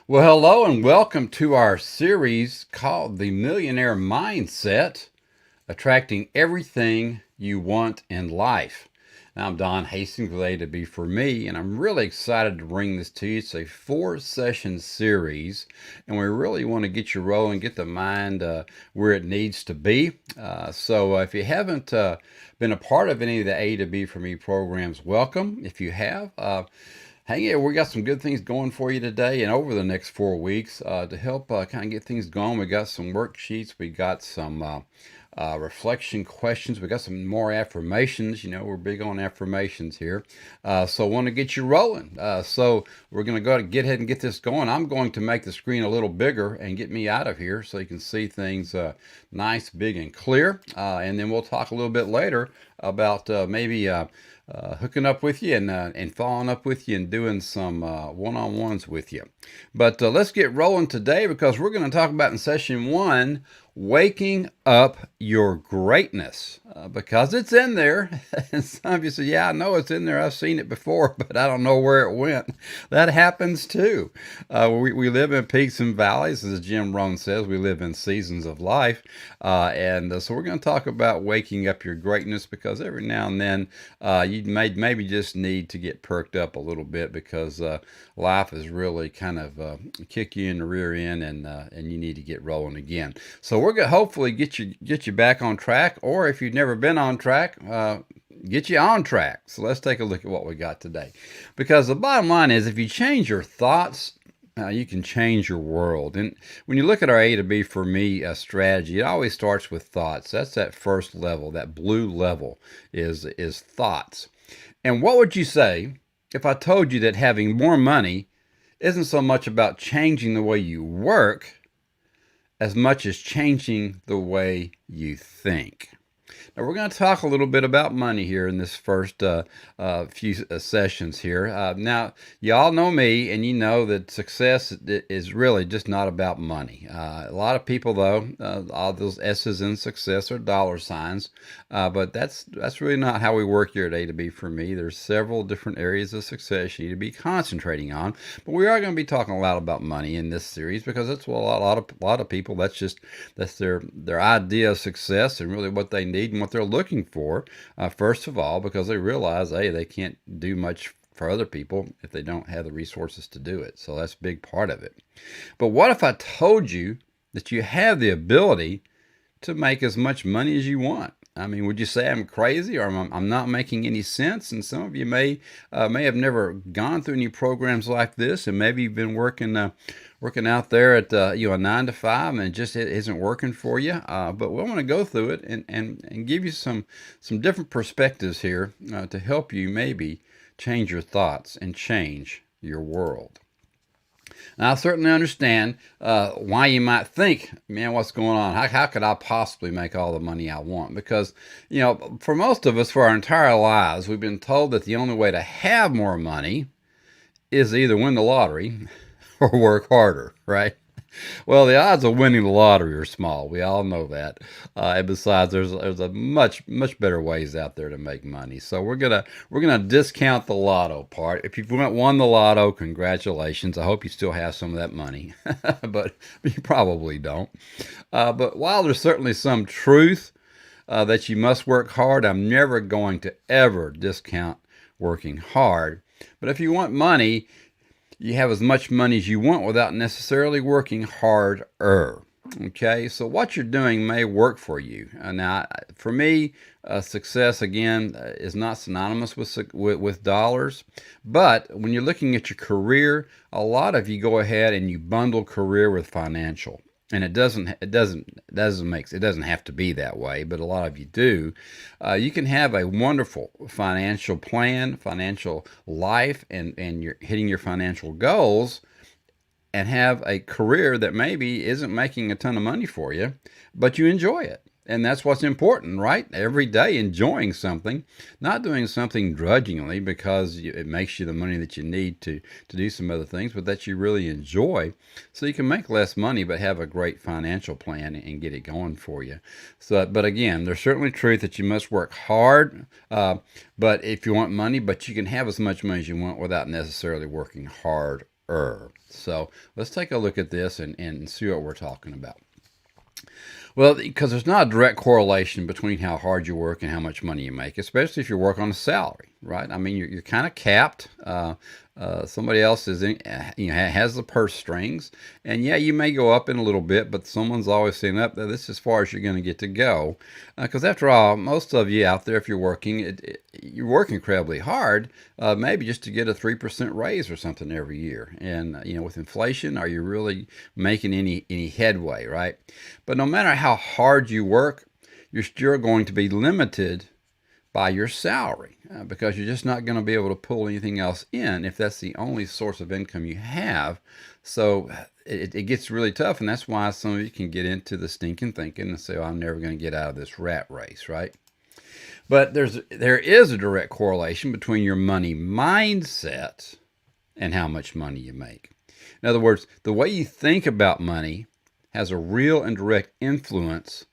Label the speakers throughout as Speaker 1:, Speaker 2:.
Speaker 1: Well, hello and welcome to our series called The Millionaire Mindset, Attracting Everything You Want in Life. Now, I'm Don Hastings with A to B for Me, and I'm really excited to bring this to you. It's a 4 session series, and we really want to get you rolling, get the mind where it needs to be. So, if you haven't been a part of any of the A to B for Me programs, welcome. If you have, hang in, we got some good things going for you today and over the next 4 weeks to help kind of get things going. We got some worksheets, we got some reflection questions, we got some more affirmations. You know, we're big on affirmations here. So I want to get you rolling. So we're going to go get ahead and get this going. I'm going to make the screen a little bigger and get me out of here so you can see things nice, big, and clear. And then we'll talk a little bit later about maybe hooking up with you and following up with you and doing some one-on-ones with you. But let's get rolling today because we're going to talk about in session 1, waking up your greatness, because it's in there. And some of you say, yeah, I know it's in there. I've seen it before, but I don't know where it went. That happens too. We live in peaks and valleys. As Jim Rohn says, we live in seasons of life. So we're going to talk about waking up your greatness because every now and then you maybe just need to get perked up a little bit because life is really kind of kick you in the rear end, and you need to get rolling again. So we're going to hopefully get you back on track, or if you've never been on track, get you on track. So let's take a look at what we got today, because the bottom line is if you change your thoughts, you can change your world. And when you look at our A to B for Me strategy, it always starts with thoughts. That's that first level, that blue level is thoughts. And what would you say if I told you that having more money isn't so much about changing the way you work as much as changing the way you think? Now, we're going to talk a little bit about money here in this first few sessions here. Now, you all know me, and you know that success is really just not about money. A lot of people, though, all those S's in success are dollar signs, but that's really not how we work here at A to B for Me. There's several different areas of success you need to be concentrating on, but we are going to be talking a lot about money in this series because that's what a lot of people, that's their idea of success and really what they need and what they're looking for, first of all, because they realize, hey, they can't do much for other people if they don't have the resources to do it. So that's a big part of it. But what if I told you that you have the ability to make as much money as you want? I mean, would you say I'm crazy or I'm not making any sense? And some of you may have never gone through any programs like this, and maybe you've been working out there at a 9 to 5 and it just isn't working for you. But we want to go through it and give you some different perspectives here to help you maybe change your thoughts and change your world. Now, I certainly understand why you might think, man, what's going on? How could I possibly make all the money I want? Because, for most of us, for our entire lives, we've been told that the only way to have more money is either win the lottery or work harder, right? Well, the odds of winning the lottery are small. We all know that. And besides, there's a much better ways out there to make money. So we're gonna discount the lotto part. If you've won the lotto, congratulations. I hope you still have some of that money, but you probably don't. But while there's certainly some truth that you must work hard, I'm never going to ever discount working hard. But if you want money, you have as much money as you want without necessarily working harder. Okay, so what you're doing may work for you. Now, for me, success again is not synonymous with dollars. But when you're looking at your career, a lot of you go ahead and you bundle career with financial. And it doesn't have to be that way, but a lot of you do. You can have a wonderful financial plan, financial life, and you're hitting your financial goals, and have a career that maybe isn't making a ton of money for you, but you enjoy it. And that's what's important, right? Every day enjoying something, not doing something drudgingly because it makes you the money that you need to do some other things, but that you really enjoy so you can make less money but have a great financial plan and get it going for you. So, but again, there's certainly truth that you must work hard, but if you want money, but you can have as much money as you want without necessarily working harder. So let's take a look at this and see what we're talking about. Well, because there's not a direct correlation between how hard you work and how much money you make, especially if you work on a salary, right? I mean, you're kind of capped. Somebody else is in, has the purse strings, and yeah, you may go up in a little bit, but someone's always saying up. This is as far as you're going to get to go, because after all, most of you out there, if you're working, you work incredibly hard, maybe just to get a 3% raise or something every year. And with inflation, are you really making any headway, right? But no matter how hard you work, you're still going to be limited by your salary because you're just not going to be able to pull anything else in if that's the only source of income you have. So it gets really tough, and that's why some of you can get into the stinking thinking and say, oh, I'm never going to get out of this rat race, right? But there is a direct correlation between your money mindset and how much money you make. In other words, the way you think about money has a real and direct influence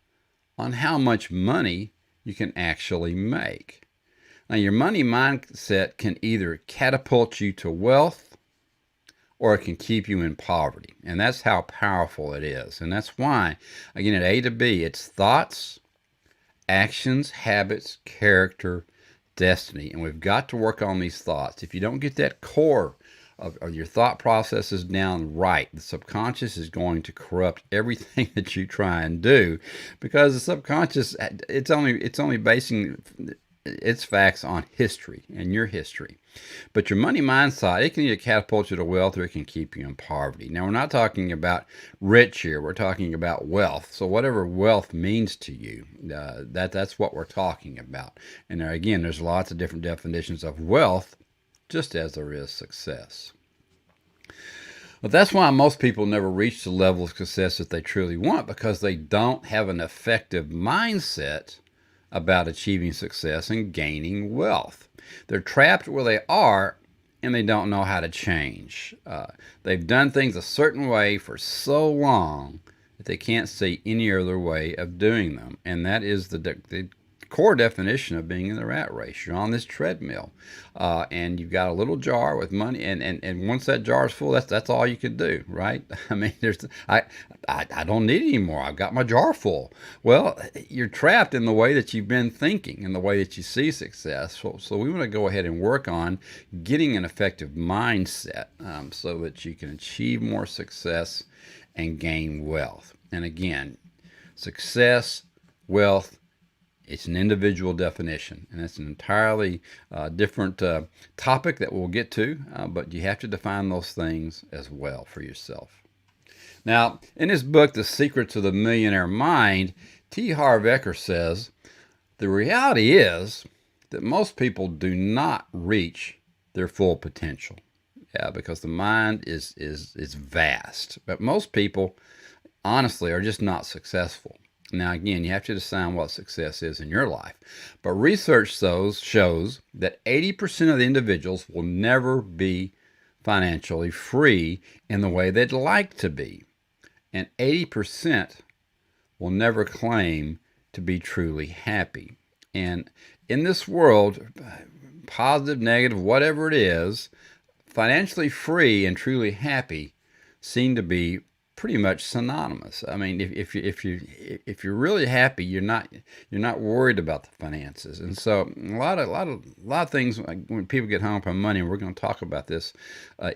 Speaker 1: on how much money you can actually make. Now, your money mindset can either catapult you to wealth or it can keep you in poverty. And that's how powerful it is. And that's why, again, at A to B, it's thoughts, actions, habits, character, destiny. And we've got to work on these thoughts. If you don't get that core of your thought processes down right, the subconscious is going to corrupt everything that you try and do, because the subconscious, it's only basing its facts on history and your history. But your money mindset, it can either catapult you to wealth or it can keep you in poverty. Now, we're not talking about rich here. We're talking about wealth. So whatever wealth means to you, that's what we're talking about. And there, again, there's lots of different definitions of wealth, just as there is success. But that's why most people never reach the level of success that they truly want, because they don't have an effective mindset about achieving success and gaining wealth. They're trapped where they are and they don't know how to change. They've done things a certain way for so long that they can't see any other way of doing them. And that is the core definition of being in the rat race. You're on this treadmill, and you've got a little jar with money, and once that jar is full, that's all you can do, right? I mean, I don't need any more. I've got my jar full. Well, you're trapped in the way that you've been thinking and the way that you see success. So we want to go ahead and work on getting an effective mindset so that you can achieve more success and gain wealth. And again, success, wealth, it's an individual definition, and it's an entirely different topic that we'll get to, but you have to define those things as well for yourself. Now, in his book, The Secrets of the Millionaire Mind, T. Harv Eker says, the reality is that most people do not reach their full potential. Yeah, because the mind is vast. But most people, honestly, are just not successful. Now, again, you have to decide what success is in your life. But research shows that 80% of the individuals will never be financially free in the way they'd like to be. And 80% will never claim to be truly happy. And in this world, positive, negative, whatever it is, financially free and truly happy seem to be pretty much synonymous. I mean, if you're really happy, you're not worried about the finances. And so a lot of things, when people get hung up on money, and we're going to talk about this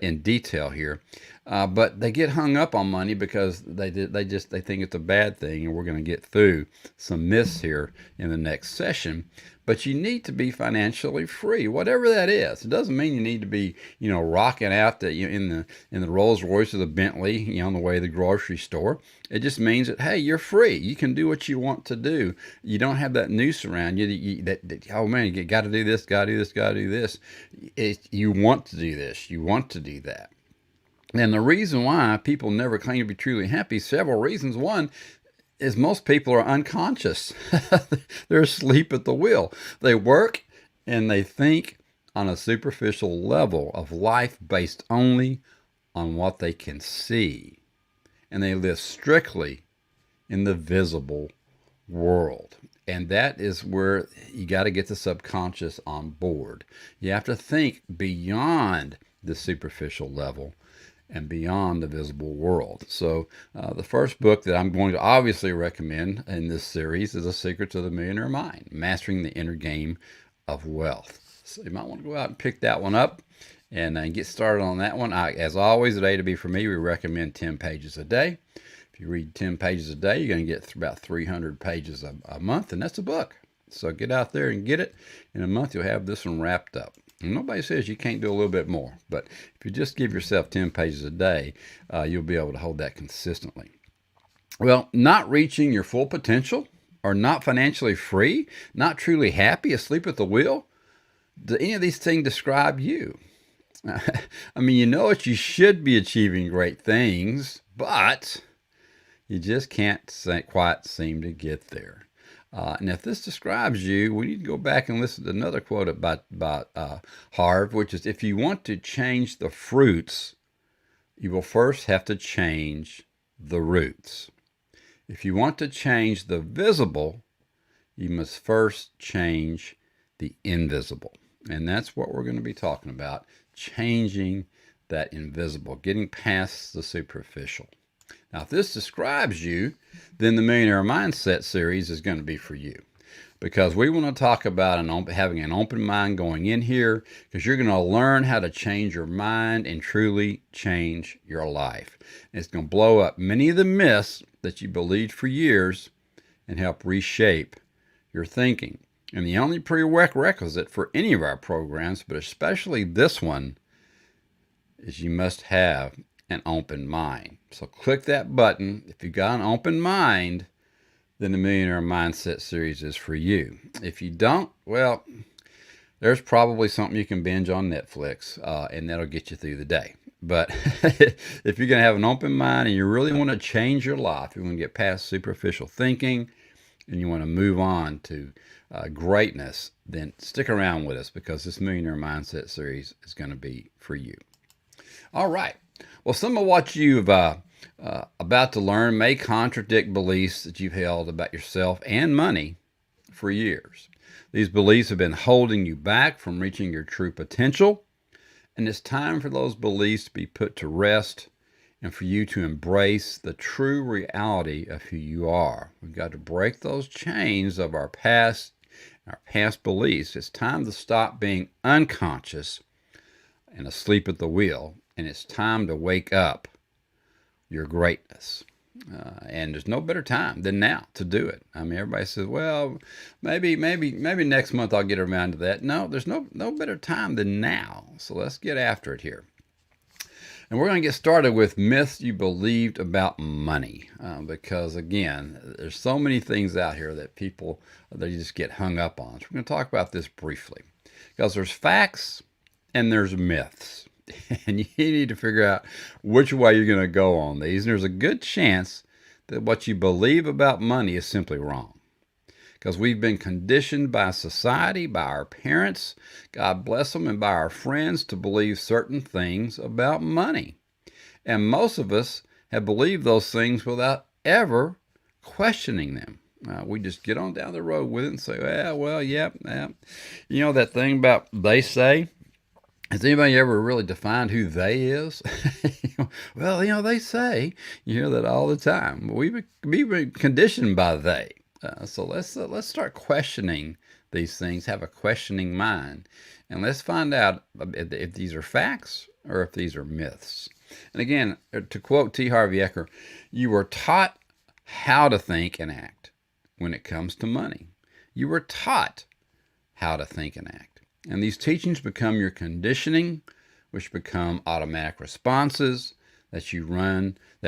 Speaker 1: in detail here, but they get hung up on money because they think it's a bad thing, and we're going to get through some myths here in the next session. But you need to be financially free, whatever that is. It doesn't mean you need to be, rocking out in the Rolls Royce or the Bentley, on the way to the grocery store. It just means that, hey, you're free. You can do what you want to do. You don't have that noose around you that oh man, you got to do this, got to do this, got to do this. You want to do this. You want to do that. And the reason why people never claim to be truly happy, several reasons. One is most people are unconscious. They're asleep at the wheel. They work and they think on a superficial level of life based only on what they can see. And they live strictly in the visible world. And that is where you got to get the subconscious on board. You have to think beyond the superficial level and beyond the visible world. So the first book that I'm going to obviously recommend in this series is The Secrets of the Millionaire Mind, Mastering the Inner Game of Wealth. So you might want to go out and pick that one up and get started on that one. As always, at A to B for me, we recommend 10 pages a day. If you read 10 pages a day, you're going to get about 300 pages a month, and that's a book. So get out there and get it. In a month, you'll have this one wrapped up. And nobody says you can't do a little bit more, but if you just give yourself 10 pages a day, you'll be able to hold that consistently. Well, not reaching your full potential, or not financially free, not truly happy, asleep at the wheel, do any of these things describe you? I mean, you know what, you should be achieving great things, but you just can't quite seem to get there. And if this describes you, we need to go back and listen to another quote about Harv, which is, if you want to change the fruits, you will first have to change the roots. If you want to change the visible, you must first change the invisible. And that's what we're going to be talking about, changing that invisible, getting past the superficial. Now, if this describes you, then the Millionaire Mindset series is going to be for you, because we want to talk about having an open mind going in here, because you're going to learn how to change your mind and truly change your life. And it's going to blow up many of the myths that you believed for years and help reshape your thinking. And the only prerequisite for any of our programs, but especially this one, is you must have an open mind. So click that button. If you've got an open mind, then the Millionaire Mindset series is for you. If you don't, well, there's probably something you can binge on Netflix, and that'll get you through the day. But if you're going to have an open mind and you really want to change your life, you want to get past superficial thinking, and you want to move on to greatness, then stick around with us, because this Millionaire Mindset series is going to be for you. All right. Well, some of what you've about to learn may contradict beliefs that you've held about yourself and money for years. These beliefs have been holding you back from reaching your true potential, and it's time for those beliefs to be put to rest and for you to embrace the true reality of who you are. We've got to break those chains of our past beliefs. It's time to stop being unconscious and asleep at the wheel, and it's time to wake up your greatness. And there's no better time than now to do it. I mean, everybody says, well, maybe next month I'll get around to that. No, there's no better time than now. So let's get after it here. And we're going to get started with myths you believed about money, because, again, there's so many things out here that people, they just get hung up on. So we're going to talk about this briefly, because there's facts and there's myths. And you need to figure out which way you're going to go on these. And there's a good chance that what you believe about money is simply wrong, because we've been conditioned by society, by our parents, God bless them, and by our friends to believe certain things about money. And most of us have believed those things without ever questioning them. We just get on down the road with it and say, well, yep. You know that thing about they say? Has anybody ever really defined who they is? Well, they say. You hear that all the time. We've been conditioned by they. So let's start questioning these things, have a questioning mind, and let's find out if these are facts or if these are myths. And again, to quote T. Harvey Eker, you were taught how to think and act when it comes to money. You were taught how to think and act. And these teachings become your conditioning, which become automatic responses that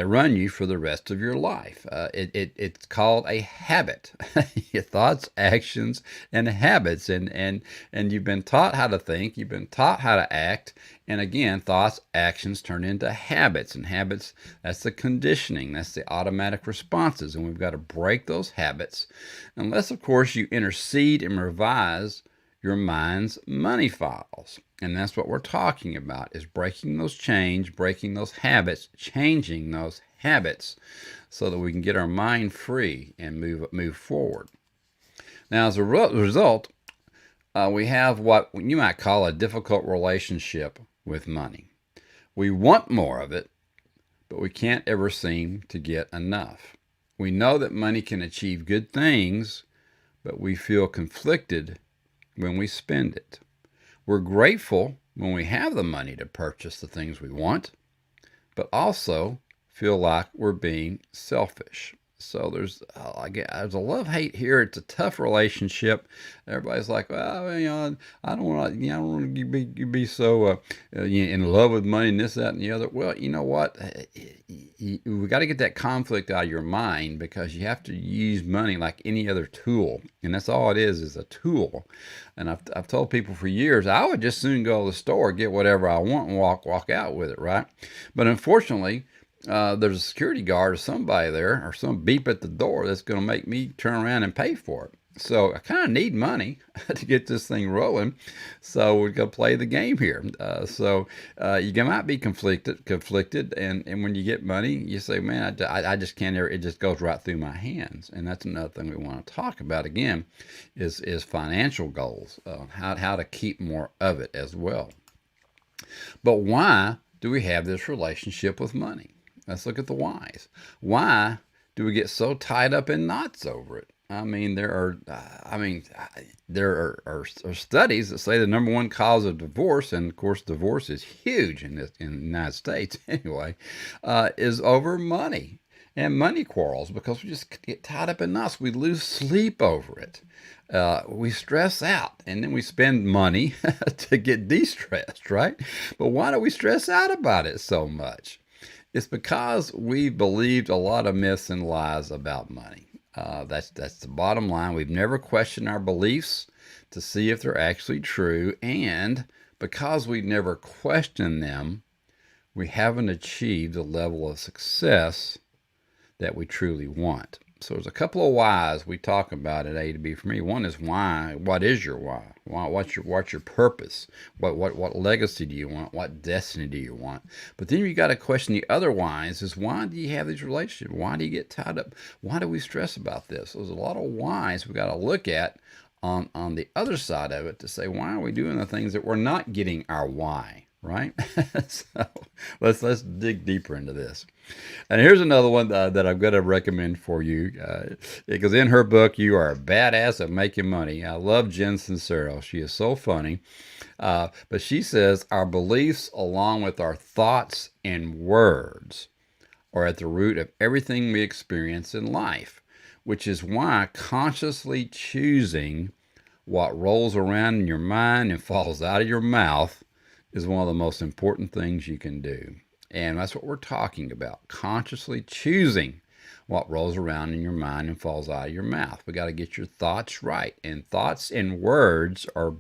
Speaker 1: run you for the rest of your life. It's called a habit. Your thoughts, actions, and habits. And you've been taught how to think, you've been taught how to act, and again, thoughts, actions turn into habits. And habits, that's the conditioning, that's the automatic responses. And we've got to break those habits, unless, of course, you intercede and revise your mind's money files. And that's what we're talking about, is breaking those chains, breaking those habits, changing those habits so that we can get our mind free and move forward. Now, as a result, we have what you might call a difficult relationship with money. We want more of it, but we can't ever seem to get enough. We know that money can achieve good things, but we feel conflicted when we spend it. We're grateful when we have the money to purchase the things we want, but also feel like we're being selfish. So there's a love-hate here. It's a tough relationship. Everybody's like, well, I don't want to, I don't want to be so in love with money and this, that, and the other. Well, you know what? We got to get that conflict out of your mind, because you have to use money like any other tool, and that's all it is a tool. And I've told people for years, I would just soon go to the store, get whatever I want, and walk out with it, right? But unfortunately, there's a security guard or somebody there, or some beep at the door that's going to make me turn around and pay for it. So I kind of need money to get this thing rolling. So we're going to play the game here. You might be conflicted, and when you get money, you say, man, I just can't ever, it just goes right through my hands. And that's another thing we want to talk about again, is financial goals, how to keep more of it as well. But why do we have this relationship with money? Let's look at the whys. Why do we get so tied up in knots over it? There are studies that say the number one cause of divorce, and of course divorce is huge in the United States anyway, is over money and money quarrels, because we just get tied up in knots. We lose sleep over it. We stress out, and then we spend money to get de-stressed, right? But why do we stress out about it so much? It's because we believed a lot of myths and lies about money. That's the bottom line. We've never questioned our beliefs to see if they're actually true, and because we've never questioned them, we haven't achieved the level of success that we truly want. So there's a couple of whys we talk about at A to B for me. One is why. What is your why? What's your purpose? What legacy do you want? What destiny do you want? But then you got to question the other whys. Is why do you have these relationships? Why do you get tied up? Why do we stress about this? There's a lot of whys we got to look at on the other side of it, to say, why are we doing the things that we're not getting our why, right? So let's dig deeper into this. And here's another one that I'm going to recommend for you, because in her book, You Are a Badass at Making Money. I love Jen Sincero. She is so funny. But she says, our beliefs along with our thoughts and words are at the root of everything we experience in life, which is why consciously choosing what rolls around in your mind and falls out of your mouth is one of the most important things you can do. And that's what we're talking about, consciously choosing what rolls around in your mind and falls out of your mouth. We got to get your thoughts right, and thoughts and words are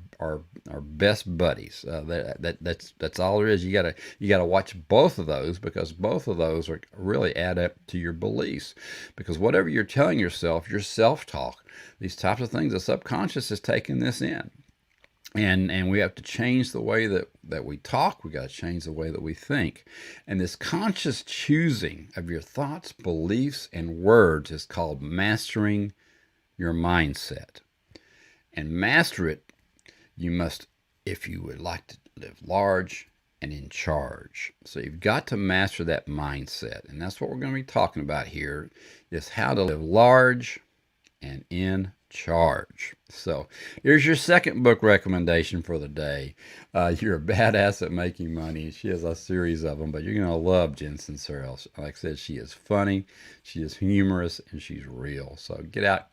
Speaker 1: best buddies. That's all there is. You gotta watch both of those, because both of those are really add up to your beliefs. Because whatever you're telling yourself, your self-talk, these types of things, the subconscious is taking this in. And we have to change the way that we talk. We got to change the way that we think. And this conscious choosing of your thoughts, beliefs, and words is called mastering your mindset. And master it, you must, if you would like to live large and in charge. So you've got to master that mindset. And that's what we're going to be talking about here, is how to live large and in charge. So here's your second book recommendation for the day. You're a Badass at Making Money. She has a series of them, but you're going to love Jen Sincero. Like I said, she is funny, she is humorous, and she's real. So get out,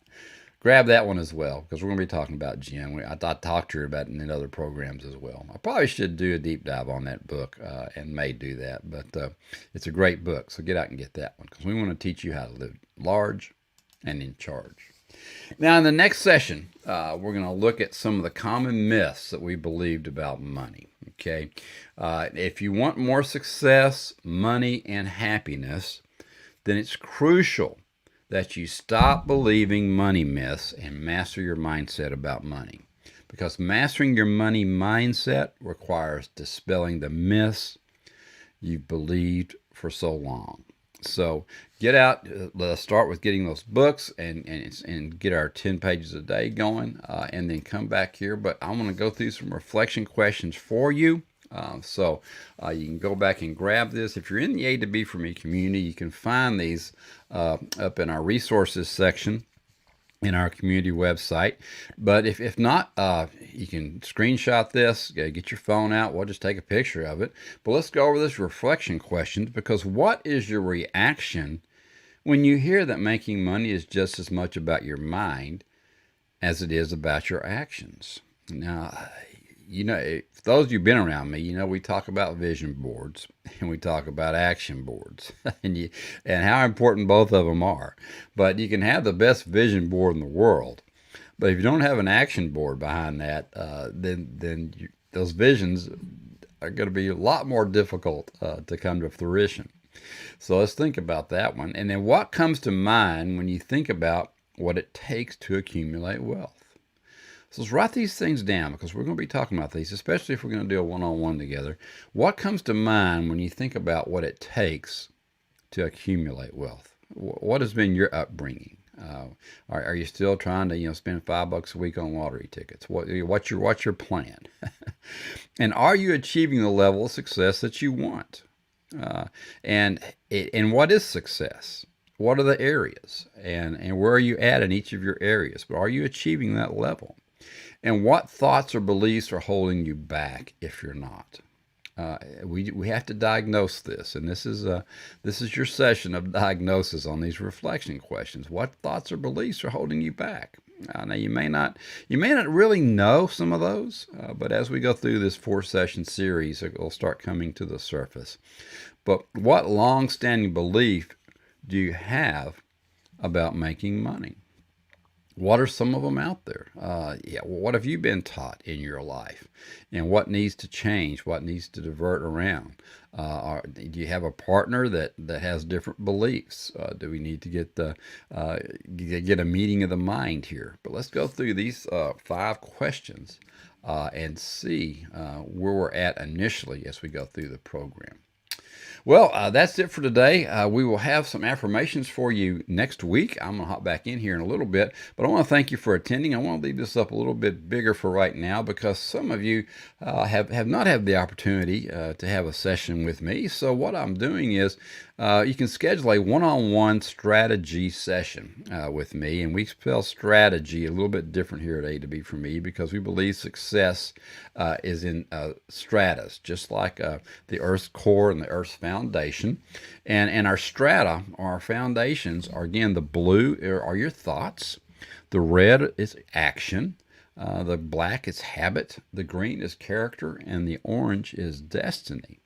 Speaker 1: grab that one as well, because we're going to be talking about Jen. I talked to her about it in other programs as well. I probably should do a deep dive on that book, and may do that, but it's a great book. So get out and get that one, because we want to teach you how to live large and in charge. Now, in the next session, we're going to look at some of the common myths that we believed about money. Okay, if you want more success, money, and happiness, then it's crucial that you stop believing money myths and master your mindset about money. Because mastering your money mindset requires dispelling the myths you've believed for so long. So get out, let's start with getting those books and get our 10 pages a day going, and then come back here. But I want to go through some reflection questions for you So you can go back and grab this. If you're in the A to B for Me community, you can find these up in our resources section in our community website. But if not, you can screenshot this, get your phone out. We'll just take a picture of it. But let's go over this reflection questions, because what is your reaction when you hear that making money is just as much about your mind as it is about your actions? Now, if those of you who've been around me, we talk about vision boards and we talk about action boards and how important both of them are. But you can have the best vision board in the world, but if you don't have an action board behind that, then those visions are going to be a lot more difficult to come to fruition. So let's think about that one. And then what comes to mind when you think about what it takes to accumulate wealth? So let's write these things down, because we're going to be talking about these, especially if we're going to do a one-on-one together. What comes to mind when you think about what it takes to accumulate wealth? What has been your upbringing? Are you still trying to spend $5 a week on lottery tickets? What's your plan? And are you achieving the level of success that you want? And what is success? What are the areas? And where are you at in each of your areas? But are you achieving that level? And what thoughts or beliefs are holding you back if you're not? We have to diagnose this, and this is your session of diagnosis on these reflection questions. What thoughts or beliefs are holding you back? Now you may not really know some of those, but as we go through this 4-session series, it will start coming to the surface. But what long-standing belief do you have about making money? What are some of them out there? What have you been taught in your life? And what needs to change? What needs to divert around? Do you have a partner that has different beliefs? Do we need to get a meeting of the mind here? But let's go through these 5 questions and see where we're at initially as we go through the program. Well, that's it for today. We will have some affirmations for you next week. I'm going to hop back in here in a little bit, but I want to thank you for attending. I want to leave this up a little bit bigger for right now, because some of you have not had the opportunity to have a session with me. So what I'm doing is you can schedule a one-on-one strategy session with me, and we spell strategy a little bit different here at A to B for Me, because we believe success is in stratas, just like the Earth's core and the Earth's foundation. And our strata, or our foundations, are, again, the blue are your thoughts, the red is action, the black is habit, the green is character, and the orange is destiny.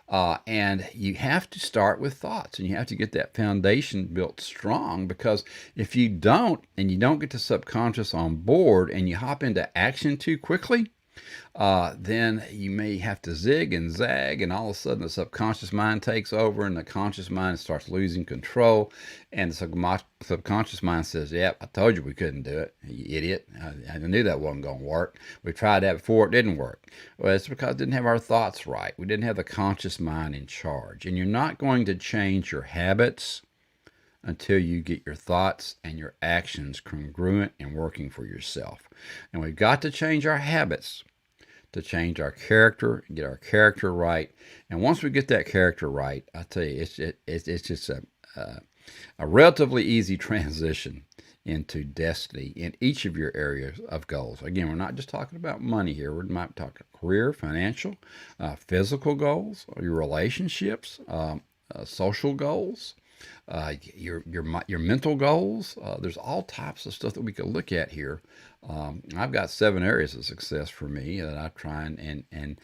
Speaker 1: And you have to start with thoughts, and you have to get that foundation built strong, because if you don't, and you don't get the subconscious on board, and you hop into action too quickly, then you may have to zig and zag, and all of a sudden the subconscious mind takes over, and the conscious mind starts losing control, and the subconscious mind says, "Yep, I told you we couldn't do it, you idiot. I knew that wasn't going to work. We tried that before, it didn't work." Well, it's because we didn't have our thoughts right. We didn't have the conscious mind in charge. And you're not going to change your habits until you get your thoughts and your actions congruent and working for yourself. And we've got to change our habits to change our character, get our character right. And once we get that character right, I tell you, it's just a relatively easy transition into destiny in each of your areas of goals. Again, we're not just talking about money here. We might talk career, financial, physical goals, your relationships, social goals, your mental goals. There's all types of stuff that we could look at here. I've got 7 areas of success for me that I try and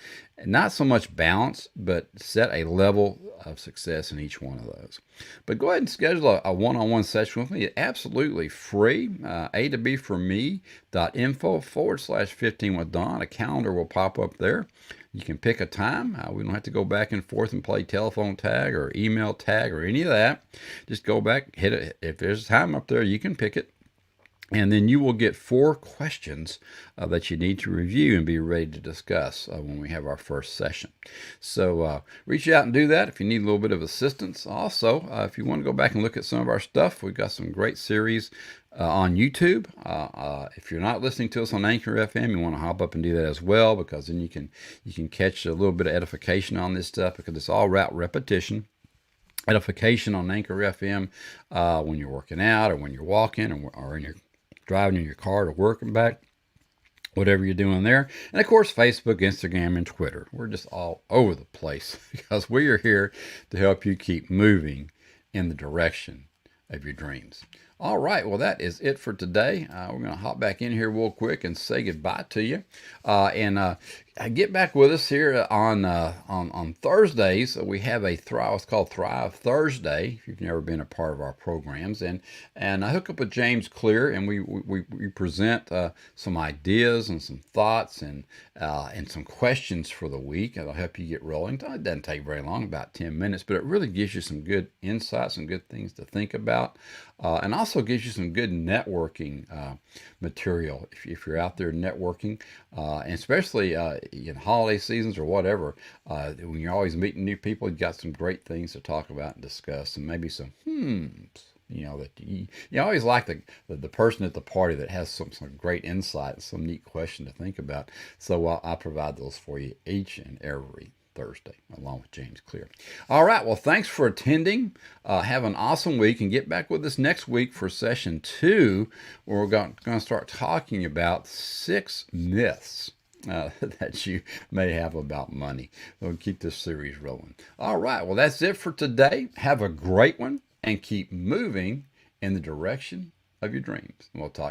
Speaker 1: not so much balance, but set a level of success in each one of those. But go ahead and schedule a one-on-one session with me. It's absolutely free. A to B for me.info/15 with Don. A calendar will pop up there. You can pick a time. We don't have to go back and forth and play telephone tag or email tag or any of that. Just go back, hit it. If there's a time up there, you can pick it. And then you will get 4 questions that you need to review and be ready to discuss when we have our first session. So reach out and do that if you need a little bit of assistance. Also, if you want to go back and look at some of our stuff, we've got some great series on YouTube. If you're not listening to us on Anchor FM, you want to hop up and do that as well, because then you can catch a little bit of edification on this stuff, because it's all about repetition. Edification on Anchor FM when you're working out, or when you're walking, or in your driving in your car to work and back, whatever you're doing there. And of course, Facebook, Instagram, and Twitter. We're just all over the place because we are here to help you keep moving in the direction of your dreams. All right, well, that is it for today. We're going to hop back in here real quick and say goodbye to you. And get back with us here on Thursdays. We have what's called Thrive Thursday, if you've never been a part of our programs. And I hook up with James Clear, and we present some ideas and some thoughts and some questions for the week. It'll help you get rolling. It doesn't take very long, about 10 minutes, but it really gives you some good insights and good things to think about. And also gives you some good networking material if you're out there networking, and especially in holiday seasons or whatever. When you're always meeting new people, you've got some great things to talk about and discuss, and maybe some that you always like the person at the party that has some great insight and some neat question to think about. So I provide those for you each and every Thursday, along with James Clear. All right, well, thanks for attending. Have an awesome week, and get back with us next week for session 2, where we're going to start talking about 6 myths that you may have about money. We'll keep this series rolling. All right, well, that's it for today. Have a great one, and keep moving in the direction of your dreams. We'll talk